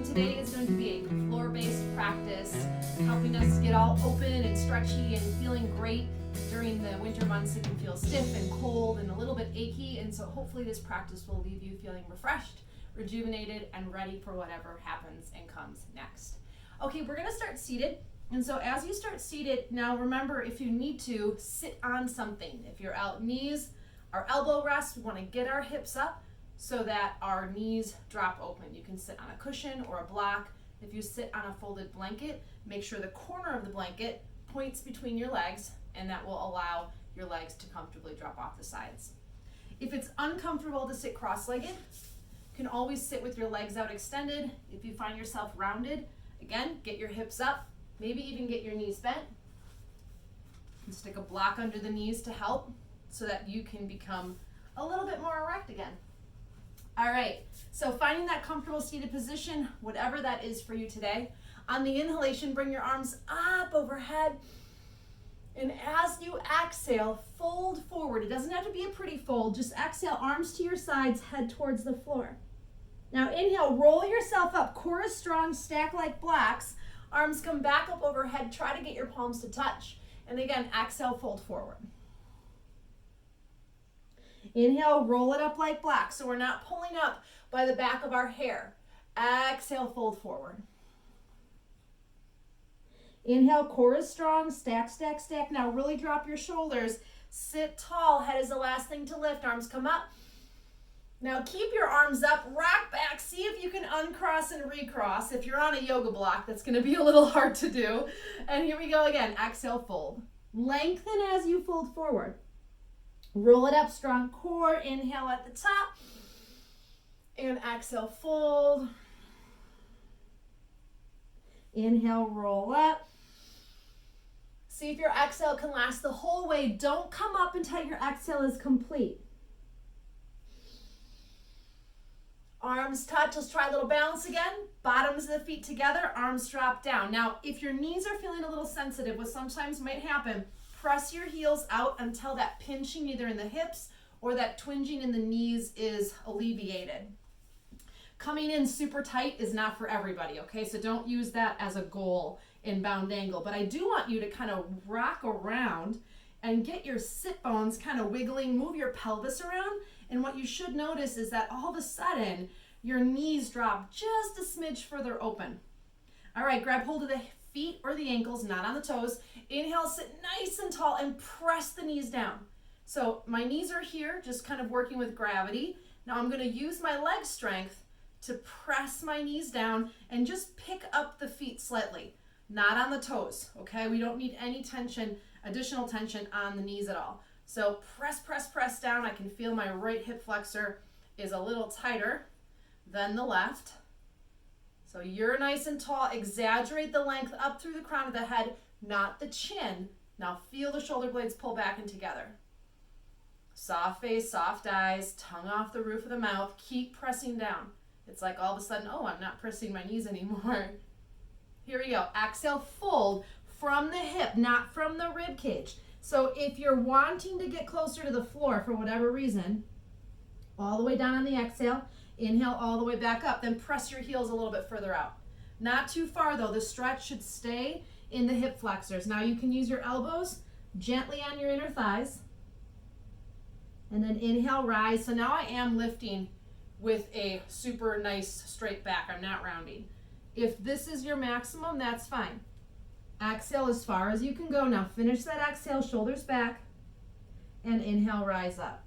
Today is going to be a floor-based practice, helping us get all open and stretchy and feeling great. During the winter months, it can feel stiff and cold and a little bit achy, and so hopefully this practice will leave you feeling refreshed, rejuvenated, and ready for whatever happens and comes next. Okay, we're going to start seated. And so as you start seated, now remember, if you need to, sit on something. If you're out knees, our elbow rest, we want to get our hips up so that our knees drop open. You can sit on a cushion or a block. If you sit on a folded blanket, make sure the corner of the blanket points between your legs, and that will allow your legs to comfortably drop off the sides. If it's uncomfortable to sit cross-legged, you can always sit with your legs out extended. If you find yourself rounded, again, get your hips up, maybe even get your knees bent. And stick a block under the knees to help so that you can become a little bit more erect again. All right, so finding that comfortable seated position, whatever that is for you today. On the inhalation, bring your arms up overhead. And as you exhale, fold forward. It doesn't have to be a pretty fold. Just exhale, arms to your sides, head towards the floor. Now inhale, roll yourself up. Core is strong, stack like blocks. Arms come back up overhead. Try to get your palms to touch. And again, exhale, fold forward. Inhale, roll it up like blocks. So we're not pulling up by the back of our hair. Exhale, fold forward. Inhale, core is strong, stack, stack, stack. Now really drop your shoulders. Sit tall, head is the last thing to lift. Arms come up. Now keep your arms up, rock back. See if you can uncross and recross. If you're on a yoga block, that's gonna be a little hard to do. And here we go again, exhale, fold. Lengthen as you fold forward. Roll it up, strong core. Inhale at the top. And exhale, fold. Inhale, roll up. See if your exhale can last the whole way. Don't come up until your exhale is complete. Arms touch. Let's try a little balance again. Bottoms of the feet together, arms drop down. Now, if your knees are feeling a little sensitive, what sometimes might happen, press your heels out until that pinching either in the hips or that twinging in the knees is alleviated. Coming in super tight is not for everybody, okay? So don't use that as a goal in bound angle. But I do want you to kind of rock around and get your sit bones kind of wiggling, move your pelvis around. And what you should notice is that all of a sudden, your knees drop just a smidge further open. All right, grab hold of the feet or the ankles, not on the toes. Inhale, sit nice and tall and press the knees down. So my knees are here, just kind of working with gravity. Now I'm gonna use my leg strength to press my knees down and just pick up the feet slightly, not on the toes, okay? We don't need any tension, additional tension on the knees at all. So press, press, press down. I can feel my right hip flexor is a little tighter than the left. So you're nice and tall. Exaggerate the length up through the crown of the head, not the chin. Now feel the shoulder blades pull back and together. Soft face, soft eyes, tongue off the roof of the mouth. Keep pressing down. It's like all of a sudden, oh, I'm not pressing my knees anymore. Here we go. Exhale, fold from the hip, not from the rib cage. So if you're wanting to get closer to the floor for whatever reason, all the way down on the exhale, inhale all the way back up, then press your heels a little bit further out. Not too far though, the stretch should stay in the hip flexors. Now you can use your elbows gently on your inner thighs, and then inhale, rise. So now I am lifting with a super nice straight back. I'm not rounding. If this is your maximum, that's fine. Exhale as far as you can go. Now finish that exhale, shoulders back, and inhale, rise up.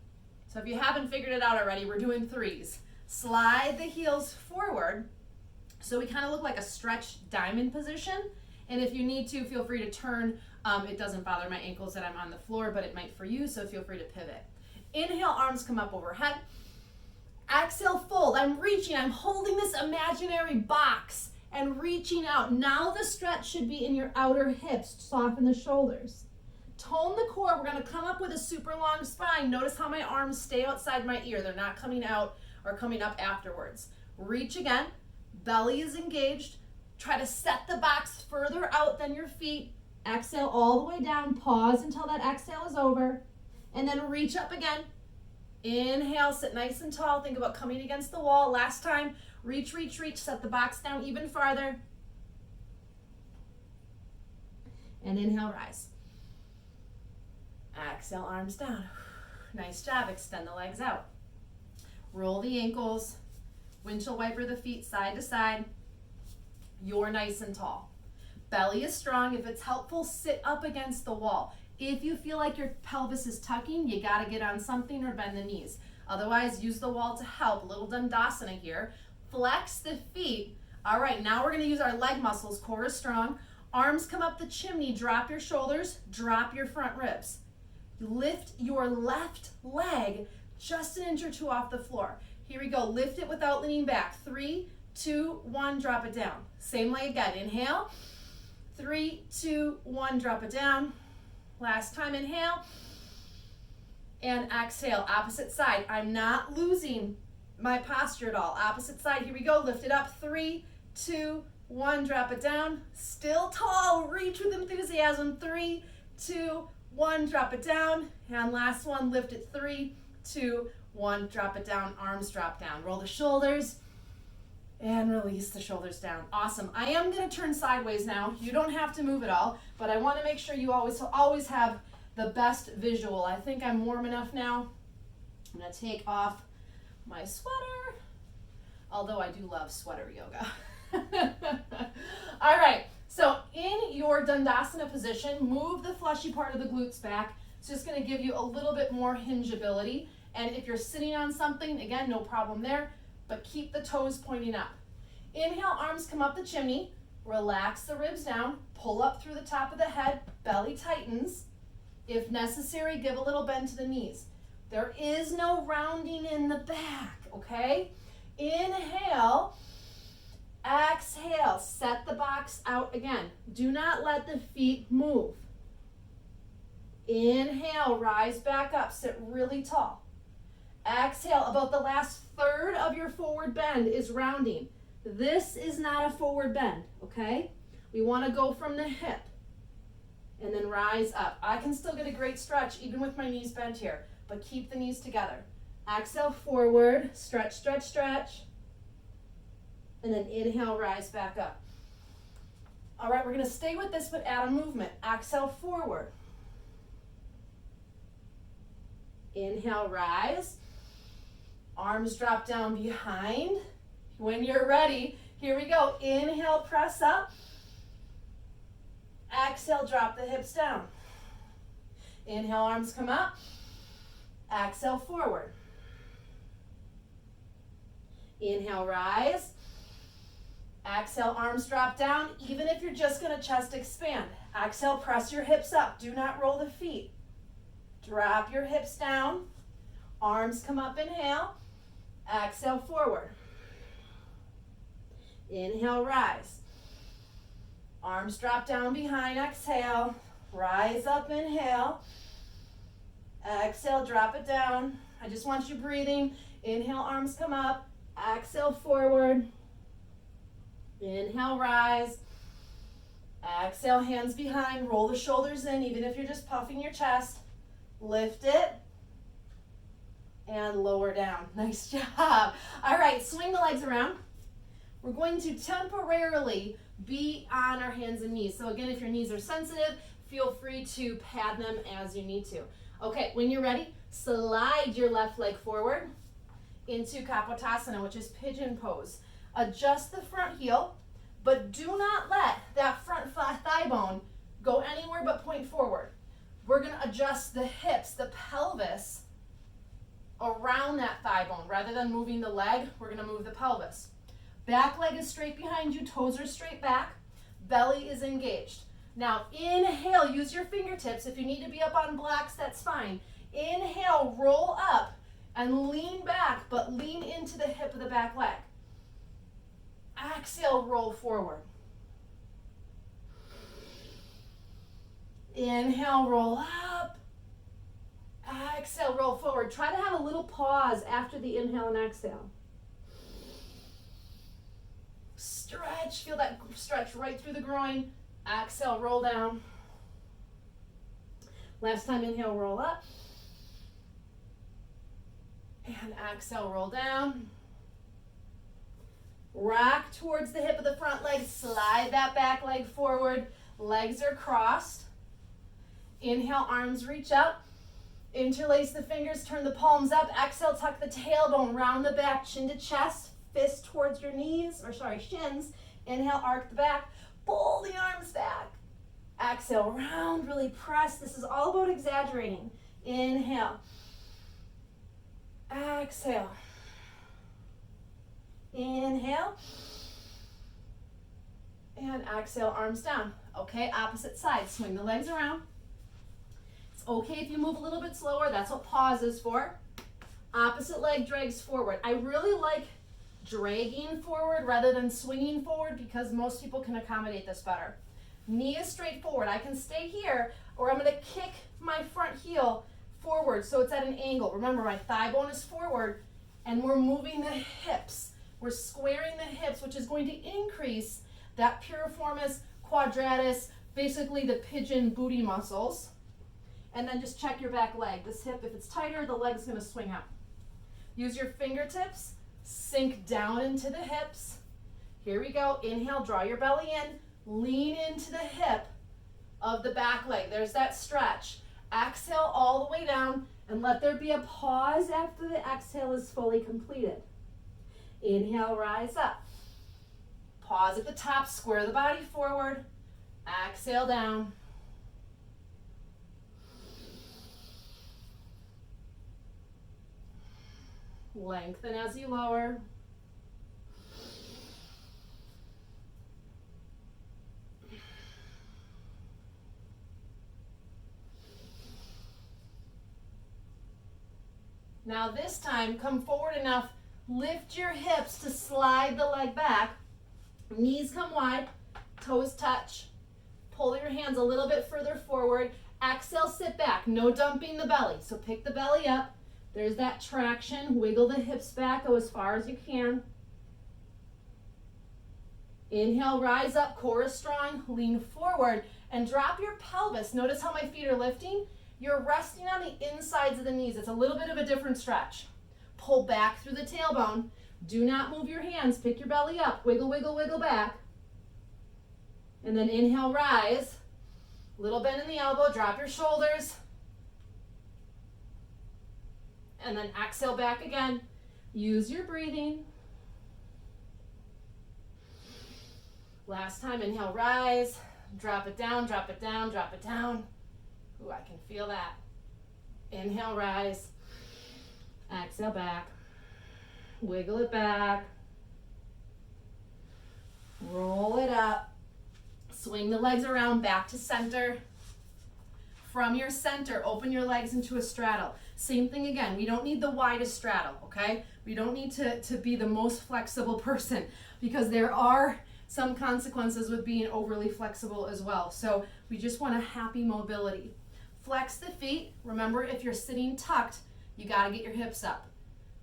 So if you haven't figured it out already, we're doing threes. Slide the heels forward so we kind of look like a stretched diamond position. And if you need to, feel free to turn. It doesn't bother my ankles that I'm on the floor, but it might for you, so feel free to pivot. Inhale, arms come up overhead. Exhale, fold. I'm reaching, I'm holding this imaginary box and reaching out. Now the stretch should be in your outer hips. Soften the shoulders. Tone the core. We're going to come up with a super long spine. Notice how my arms stay outside my ear. They're not coming out or coming up afterwards. Reach again. Belly is engaged. Try to set the box further out than your feet. Exhale all the way down. Pause until that exhale is over. And then reach up again. Inhale, sit nice and tall. Think about coming against the wall. Last time, Reach, reach, reach. Set the box down even farther. And inhale, rise. Exhale, arms down. Nice job. Extend the legs out. Roll the ankles. Windshield wiper the feet side to side. You're nice and tall. Belly is strong. If it's helpful, sit up against the wall. If you feel like your pelvis is tucking, you got to get on something or bend the knees. Otherwise, use the wall to help. A little Dandasana here. Flex the feet. All right, now we're going to use our leg muscles. Core is strong. Arms come up the chimney. Drop your shoulders. Drop your front ribs. Lift your left leg just an inch or two off the floor. Here we go. Lift it without leaning back. 3, 2, 1, drop it down. Same leg again. Inhale. 3, 2, 1, drop it down. Last time, inhale. And exhale. Opposite side. I'm not losing my posture at all. Opposite side. Here we go. Lift it up. 3, 2, 1, drop it down. Still tall. Reach with enthusiasm. 3, 2, 1, drop it down. And last one. Lift it. 3, 2, 1, drop it down. Arms drop down. Roll the shoulders. And release the shoulders down. Awesome. I am going to turn sideways now. You don't have to move at all, but I want to make sure you always have the best visual. I think I'm warm enough now. I'm going to take off my sweater, although I do love sweater yoga. All right. So in your Dandasana position, move the fleshy part of the glutes back. It's just going to give you a little bit more hingeability. And if you're sitting on something, again, no problem there. But keep the toes pointing up. Inhale, arms come up the chimney. Relax the ribs down. Pull up through the top of the head. Belly tightens. If necessary, give a little bend to the knees. There is no rounding in the back, okay? Inhale. Exhale. Set the box out again. Do not let the feet move. Inhale, rise back up. Sit really tall. Exhale, about the last third of your forward bend is rounding. This is not a forward bend, okay? We want to go from the hip and then rise up. I can still get a great stretch even with my knees bent here, but keep the knees together. Exhale, forward, stretch, stretch, stretch, and then inhale, rise back up. All right, we're going to stay with this, but add a movement. Exhale, forward. Inhale, rise. Arms drop down behind. When you're ready, here we go. Inhale, press up. Exhale, drop the hips down. Inhale, arms come up. Exhale, forward. Inhale, rise. Exhale, arms drop down. Even if you're just going to chest expand. Exhale, press your hips up. Do not roll the feet. Drop your hips down. Arms come up, inhale. Exhale, forward. Inhale, rise. Arms drop down behind, exhale. Rise up, inhale. Exhale, drop it down. I just want you breathing. Inhale, arms come up. Exhale, forward. Inhale, rise. Exhale, hands behind. Roll the shoulders in, even if you're just puffing your chest. Lift it. And lower down. Nice job. All right, swing the legs around. We're going to temporarily be on our hands and knees. So again, if your knees are sensitive, feel free to pad them as you need to. Okay, when you're ready, slide your left leg forward into Kapotasana, which is pigeon pose. Adjust the front heel, but do not let that front thigh bone go anywhere but point forward. We're going to adjust the hips, the pelvis, around that thigh bone. Rather than moving the leg, we're going to move the pelvis. Back leg is straight behind you, toes are straight back, belly is engaged. Now inhale, use your fingertips. If you need to be up on blocks, that's fine. Inhale, roll up and lean back, but lean into the hip of the back leg. Exhale, roll forward. Inhale, roll up. Exhale, roll forward. Try to have a little pause after the inhale and exhale. Stretch, feel that stretch right through the groin. Exhale, roll down. Last time, inhale, roll up. And exhale, roll down. Rock towards the hip of the front leg. Slide that back leg forward. Legs are crossed. Inhale, arms reach up. Interlace the fingers, turn the palms up. Exhale, tuck the tailbone, round the back, chin to chest. Fist towards your knees, shins. Inhale, arc the back. Pull the arms back. Exhale, round, really press. This is all about exaggerating. Inhale. Exhale. Inhale. And exhale, arms down. Okay, opposite side. Swing the legs around. It's okay if you move a little bit slower. That's what pause is for. Opposite leg drags forward. I really like dragging forward rather than swinging forward because most people can accommodate this better. Knee is straight forward. I can stay here, or I'm going to kick my front heel forward so it's at an angle. Remember, my thigh bone is forward, and we're moving the hips. We're squaring the hips, which is going to increase that piriformis, quadratus, basically the pigeon booty muscles. And then just check your back leg. This hip, if it's tighter, the leg's going to swing out. Use your fingertips. Sink down into the hips. Here we go. Inhale, draw your belly in. Lean into the hip of the back leg. There's that stretch. Exhale all the way down and let there be a pause after the exhale is fully completed. Inhale, rise up. Pause at the top, square the body forward. Exhale down. Lengthen as you lower. Now this time, come forward enough, lift your hips to slide the leg back. Knees come wide, toes touch. Pull your hands a little bit further forward. Exhale, sit back, no dumping the belly. So pick the belly up. There's that traction. Wiggle the hips back, go as far as you can. Inhale, rise up, core is strong, lean forward, and drop your pelvis. Notice how my feet are lifting? You're resting on the insides of the knees. It's a little bit of a different stretch. Pull back through the tailbone. Do not move your hands. Pick your belly up. Wiggle, wiggle, wiggle back. And then inhale, rise. Little bend in the elbow, drop your shoulders. And then exhale back again. Use your breathing. Last time, inhale, rise. Drop it down, drop it down, drop it down. Ooh, I can feel that. Inhale, rise. Exhale back. Wiggle it back. Roll it up. Swing the legs around back to center. From your center, open your legs into a straddle. Same thing again. We don't need the widest straddle, okay? We don't need to be the most flexible person because there are some consequences with being overly flexible as well. So we just want a happy mobility. Flex the feet. Remember, if you're sitting tucked, you got to get your hips up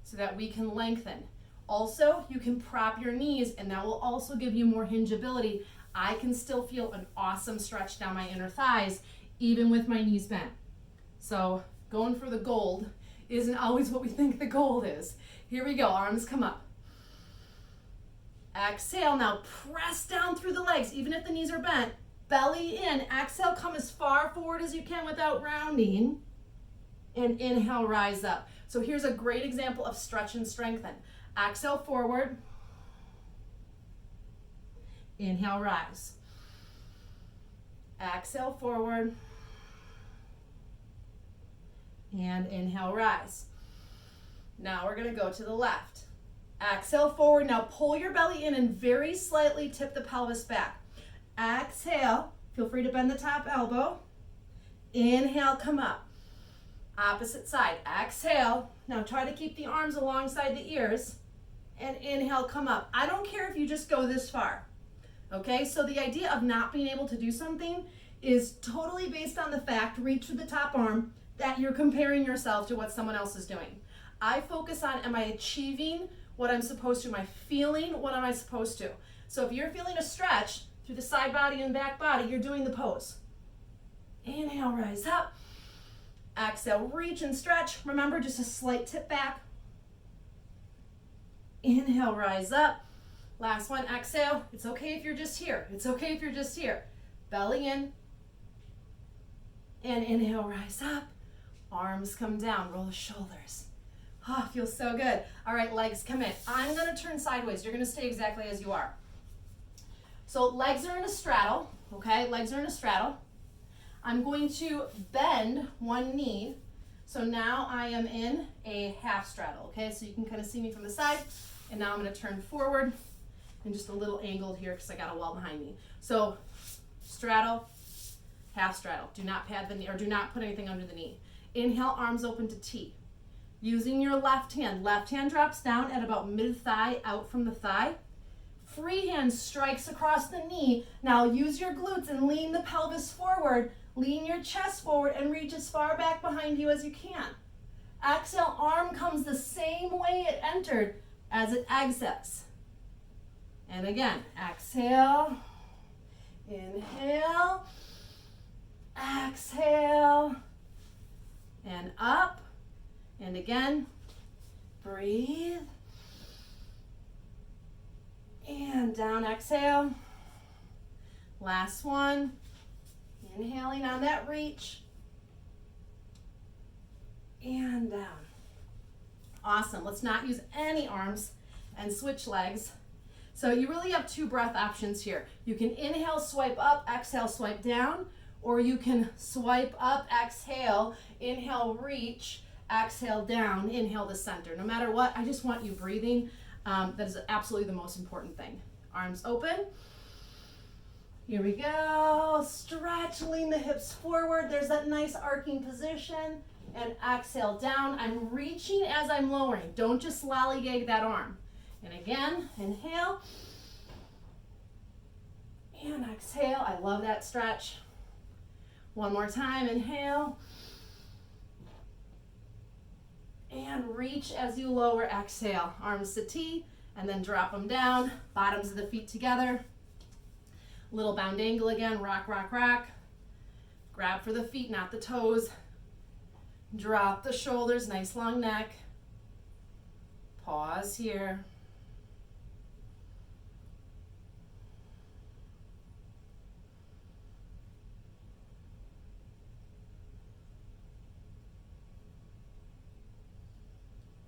so that we can lengthen. Also, you can prop your knees, and that will also give you more hingeability. I can still feel an awesome stretch down my inner thighs, even with my knees bent. So going for the gold isn't always what we think the gold is. Here we go, arms come up. Exhale, now press down through the legs, even if the knees are bent. Belly in, exhale, come as far forward as you can without rounding. And inhale, rise up. So here's a great example of stretch and strengthen. Exhale, forward. Inhale, rise. Exhale, forward. And inhale, rise. Now we're going to go to the left. Exhale, forward. Now pull your belly in and very slightly tip the pelvis back. Exhale. Feel free to bend the top elbow. Inhale, come up. Opposite side. Exhale. Now try to keep the arms alongside the ears. And inhale, come up. I don't care if you just go this far. Okay, so the idea of not being able to do something is totally based on the fact, reach for the top arm, that you're comparing yourself to what someone else is doing. I focus on, am I achieving what I'm supposed to? Am I feeling what am I supposed to? So if you're feeling a stretch through the side body and back body, you're doing the pose. Inhale, rise up. Exhale, reach and stretch. Remember, just a slight tip back. Inhale, rise up. Last one, exhale. It's okay if you're just here. It's okay if you're just here. Belly in. And inhale, rise up. Arms come down, roll the shoulders. Oh, feels so good. All right, legs come in. I'm gonna turn sideways. You're gonna stay exactly as you are. So legs are in a straddle, okay? Legs are in a straddle. I'm going to bend one knee. So now I am in a half straddle, okay? So you can kind of see me from the side. And now I'm gonna turn forward and just a little angled here because I got a wall behind me. So straddle, half straddle. Do not pad the knee, or do not put anything under the knee. Inhale, arms open to T. Using your left hand drops down at about mid-thigh, out from the thigh. Free hand strikes across the knee. Now use your glutes and lean the pelvis forward. Lean your chest forward and reach as far back behind you as you can. Exhale, arm comes the same way it entered as it exits. And again, exhale, inhale, exhale, and up. And again, breathe. And down, exhale. Last one. Inhaling on that reach. And down. Awesome. Let's not use any arms and switch legs. So you really have two breath options here. You can inhale, swipe up, exhale, swipe down, or you can swipe up, exhale, inhale, reach, exhale down, inhale to center. No matter what, I just want you breathing. That is absolutely the most important thing. Arms open. Here we go. Stretch, lean the hips forward. There's that nice arcing position. And exhale down. I'm reaching as I'm lowering. Don't just lollygag that arm. And again, inhale. And exhale. I love that stretch. One more time. Inhale. And reach as you lower. Exhale. Arms to T. And then drop them down. Bottoms of the feet together. Little bound angle again. Rock, rock, rock. Grab for the feet, not the toes. Drop the shoulders. Nice long neck. Pause here.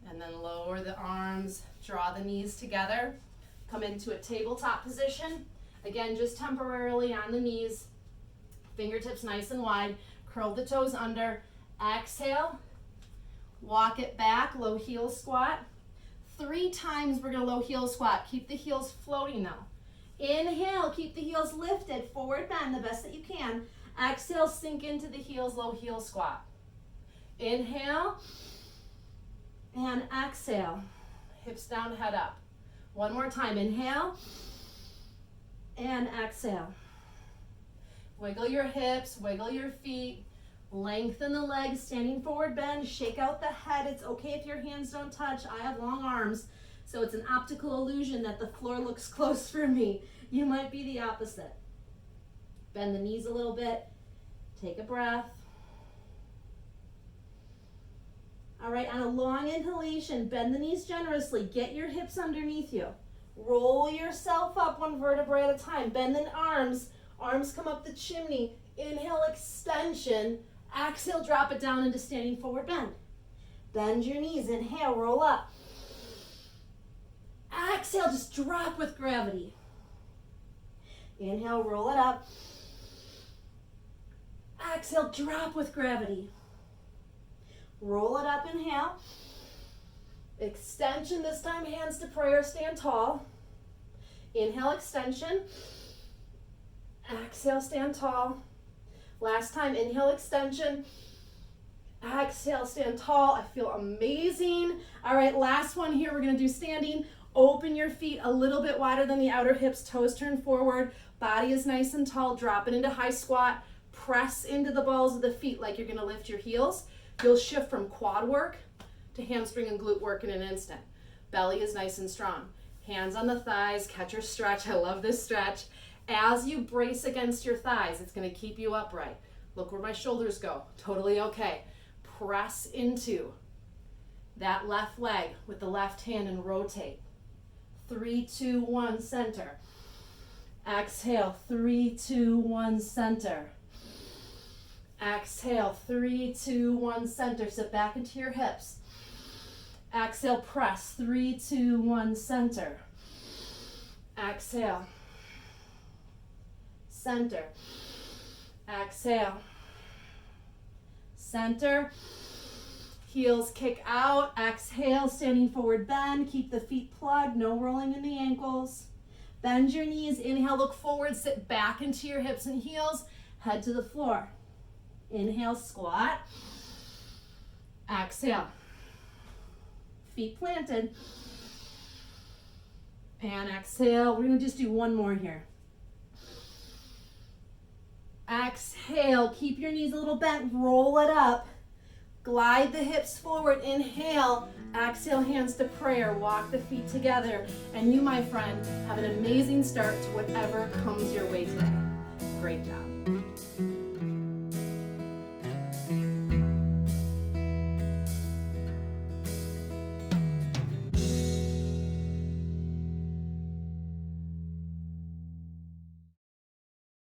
And then lower the arms, draw the knees together, come into a tabletop position. Again, just temporarily on the knees, fingertips nice and wide, curl the toes under, exhale, walk it back, low heel squat. 3 times we're gonna low heel squat. Keep the heels floating though. Inhale, keep the heels lifted, forward bend the best that you can. Exhale, sink into the heels, low heel squat. Inhale, and exhale, hips down, head up. One more time, inhale, and exhale. Wiggle your hips, wiggle your feet, lengthen the legs, standing forward bend, shake out the head. It's okay if your hands don't touch. I have long arms, so it's an optical illusion that the floor looks close for me. You might be the opposite. Bend the knees a little bit, take a breath. All right, on a long inhalation, bend the knees generously. Get your hips underneath you. Roll yourself up one vertebrae at a time. Bend the arms. Arms come up the chimney. Inhale, extension. Exhale, drop it down into standing forward bend. Bend your knees. Inhale, roll up. Exhale, just drop with gravity. Inhale, roll it up. Exhale, drop with gravity. Roll it up, inhale. Extension this time, hands to prayer, stand tall. Inhale, extension. Exhale, stand tall. Last time, inhale, extension. Exhale, stand tall. I feel amazing. All right, last one here. We're gonna do standing. Open your feet a little bit wider than the outer hips, toes turn forward. Body is nice and tall. Drop it into high squat. Press into the balls of the feet like you're gonna lift your heels. You'll shift from quad work to hamstring and glute work in an instant. Belly is nice and strong. Hands on the thighs, catch your stretch. I love this stretch. As you brace against your thighs, it's gonna keep you upright. Look where my shoulders go, totally okay. Press into that left leg with the left hand and rotate. 3, 2, 1, center. Exhale, 3, 2, 1, center. Exhale, 3, 2, 1, center. Sit back into your hips. Exhale, press, 3, 2, 1, center. Exhale. Center. Exhale. Center. Heels kick out. Exhale, standing forward bend. Keep the feet plugged, no rolling in the ankles. Bend your knees. Inhale, look forward, sit back into your hips and heels. Head to the floor. Inhale, squat. Exhale. Feet planted. And exhale. We're going to just do one more here. Exhale. Keep your knees a little bent. Roll it up. Glide the hips forward. Inhale. Exhale, hands to prayer. Walk the feet together. And you, my friend, have an amazing start to whatever comes your way today. Great job.